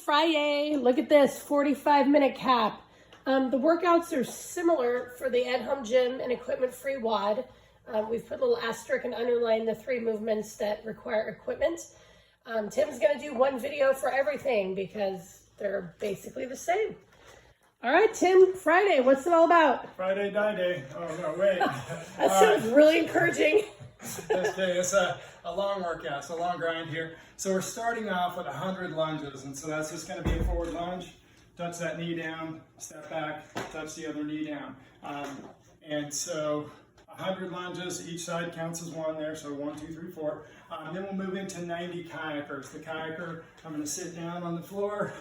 Friday. Look at this 45-minute cap. The workouts are similar for the at-home gym and equipment-free WOD. We've put a little asterisk and underlined the 3 movements that require equipment. Tim's going to do one video for everything because they're basically the same. All right, Tim, Friday, what's it all about? Friday die day. Oh, no, wait. That sounds really encouraging. This day is a long workout, it's a long grind here. So we're starting off with 100 lunges, and so that's just going to be a forward lunge. Touch that knee down, step back, touch the other knee down. And so 100 lunges, each side counts as 1 there, so 1, 2, 3, 4. Then we'll move into 90 kayakers. The kayaker, I'm going to sit down on the floor,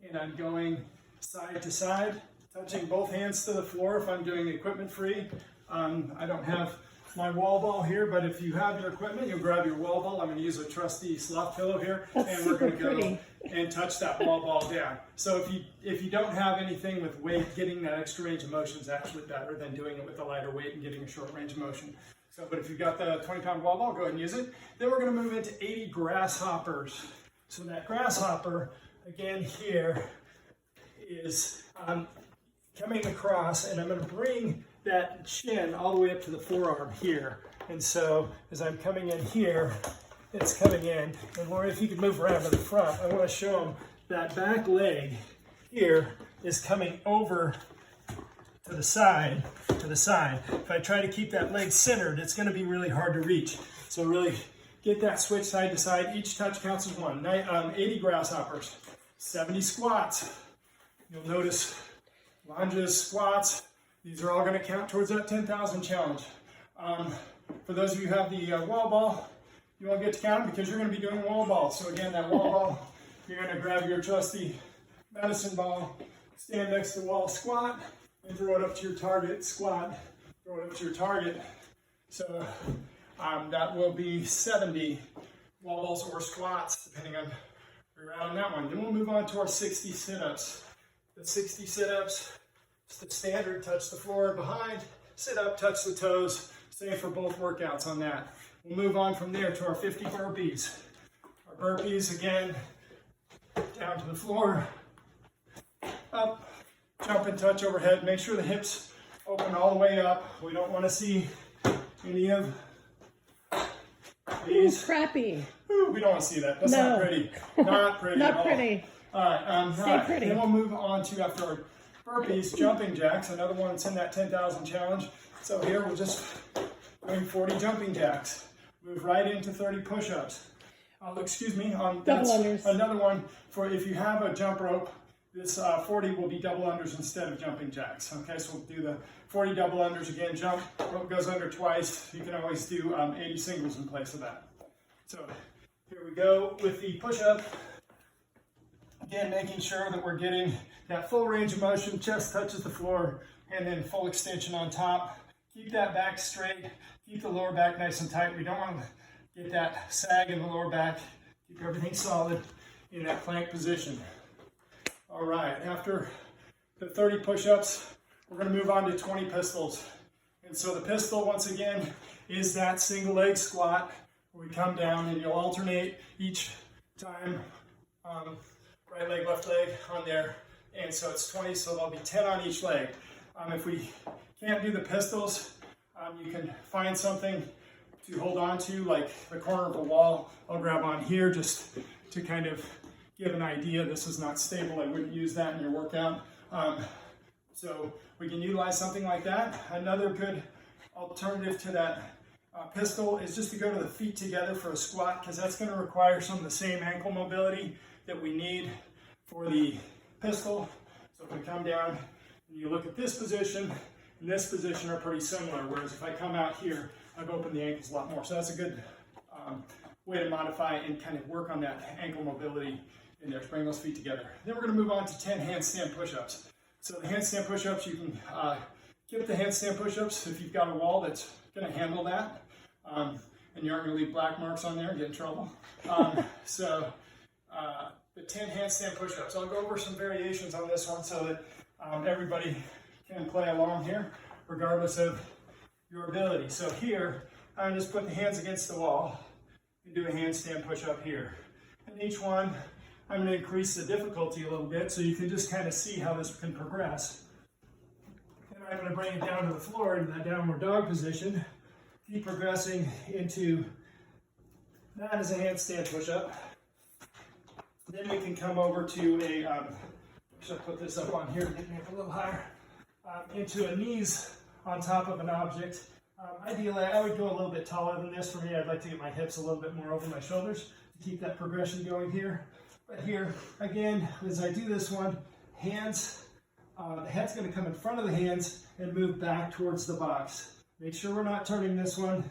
and I'm going side to side, touching both hands to the floor if I'm doing equipment free. I don't have my wall ball here, but if you have your equipment, you'll grab your wall ball. I'm going to use a trusty sloth pillow here, and we're going to go and touch that wall ball down. So if you don't have anything with weight, getting that extra range of motion is actually better than doing it with a lighter weight and getting a short range of motion. So, but if you've got the 20-pound wall ball, go ahead and use it. Then we're going to move into 80 grasshoppers. So that grasshopper, again here, is coming across, and I'm going to bring that shin all the way up to the forearm here. And so as I'm coming in here, it's coming in. And Lori, if you could move around to the front, I want to show them that back leg here is coming over to the side, If I try to keep that leg centered, it's going to be really hard to reach. So really get that switch side to side. Each touch counts as 1. 80 grasshoppers, 70 squats. You'll notice lunges, squats. These are all going to count towards that 10,000 challenge. For those of you who have the wall ball, you won't get to count because you're going to be doing wall ball. So again, that wall ball, you're going to grab your trusty medicine ball, stand next to the wall, squat, and throw it up to your target, squat, throw it up to your target. So that will be 70 wall balls or squats, depending on where you're at on that one. Then we'll move on to our 60 sit-ups. The 60 sit-ups, it's the standard, touch the floor behind, sit up, touch the toes. Same for both workouts on that. We'll move on from there to our 50 burpees. Our burpees, again, down to the floor, up, jump and touch overhead. Make sure the hips open all the way up. We don't want to see any of these. Ooh, crappy. Ooh, we don't want to see that. That's not pretty. Not pretty Not at all. pretty. All right, Stay pretty. Then we'll move on to, after our burpees, jumping jacks. Another one that's in that 10,000 challenge. So here we're just doing 40 jumping jacks. Move right into 30 push-ups. Excuse me, double unders. Another one for if you have a jump rope. This 40 will be double unders instead of jumping jacks. Okay, so we'll do the 40 double unders again. Jump, rope goes under twice. You can always do 80 singles in place of that. So here we go with the push-up. Again, making sure that we're getting that full range of motion, chest touches the floor, and then full extension on top. Keep that back straight. Keep the lower back nice and tight. We don't want to get that sag in the lower back. Keep everything solid in that plank position. All right, after the 30 push-ups, we're going to move on to 20 pistols. And so the pistol, once again, is that single leg squat where we come down and you'll alternate each time, right leg, left leg on there. And so it's 20, so there'll be 10 on each leg. If we can't do the pistols, you can find something to hold on to, like the corner of a wall. I'll grab on here just to kind of give an idea. This is not stable. I wouldn't use that in your workout. So we can utilize something like that. Another good alternative to that pistol is just to go to the feet together for a squat, because that's going to require some of the same ankle mobility that we need for the pistol. So if we come down and you look at this position and this position are pretty similar, whereas if I come out here, I've opened the ankles a lot more. So that's a good way to modify and kind of work on that ankle mobility in there. Bring those feet together. Then we're going to move on to 10 handstand push-ups. So the handstand push-ups, you can get the handstand push-ups if you've got a wall that's going to handle that, and you aren't going to leave black marks on there and get in trouble. The 10 handstand push-ups. I'll go over some variations on this one so that everybody can play along here, regardless of your ability. So here, I'm just putting the hands against the wall and do a handstand push-up here. And each one, I'm going to increase the difficulty a little bit so you can just kind of see how this can progress. And I'm going to bring it down to the floor into that downward dog position. Keep progressing into that as a handstand push-up. Then we can come over to a, should put this up on here to get me up a little higher, into a knees on top of an object. Ideally, I would go a little bit taller than this. For me, I'd like to get my hips a little bit more over my shoulders to keep that progression going here. But here, again, as I do this one, hands, the head's going to come in front of the hands and move back towards the box. Make sure we're not turning this one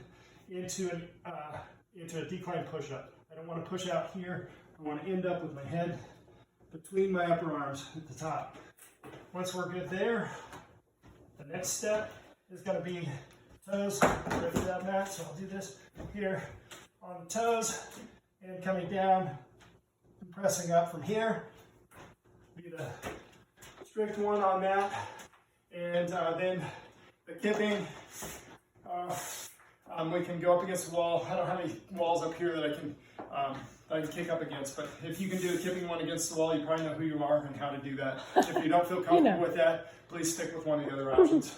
into a decline push-up. I don't want to push out here. I want to end up with my head between my upper arms at the top. Once we're good there, the next step is going to be toes right to that mat. So I'll do this here on the toes and coming down and pressing up from here. Be the strict one on that. And then the kipping. We can go up against the wall. I don't have any walls up here that I can kick up against, but if you can do a kipping one against the wall, you probably know who you are and how to do that. If you don't feel comfortable with that, please stick with one of the other options.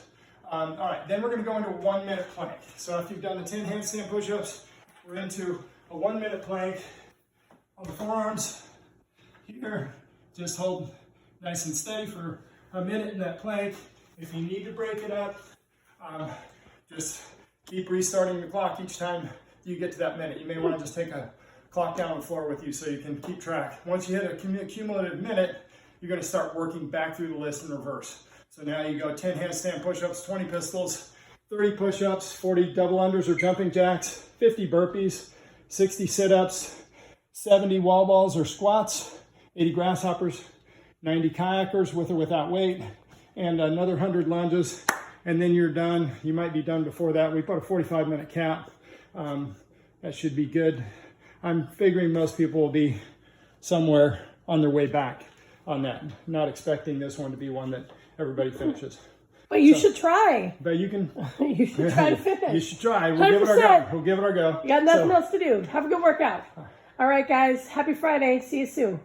All right, then we're going to go into a 1 minute plank. So if you've done the 10 handstand push-ups, we're into a 1 minute plank on the forearms. Here, just hold nice and steady for a minute in that plank. If you need to break it up, just keep restarting the clock each time you get to that minute. You may want to just take a clock down on the floor with you so you can keep track. Once you hit a cumulative minute, you're going to start working back through the list in reverse. So now you go 10 handstand push-ups, 20 pistols, 30 push-ups, 40 double unders or jumping jacks, 50 burpees, 60 sit-ups, 70 wall balls or squats, 80 grasshoppers, 90 kayakers with or without weight, and another 100 lunges, and then you're done. You might be done before that. We put a 45-minute cap. That should be good. I'm figuring most people will be somewhere on their way back on that. Not expecting this one to be one that everybody finishes. But you should try. But you can. You should try to finish. You should try. We'll give it our go. We'll give it our go. You got nothing else to do. Have a good workout. All right, guys. Happy Friday. See you soon.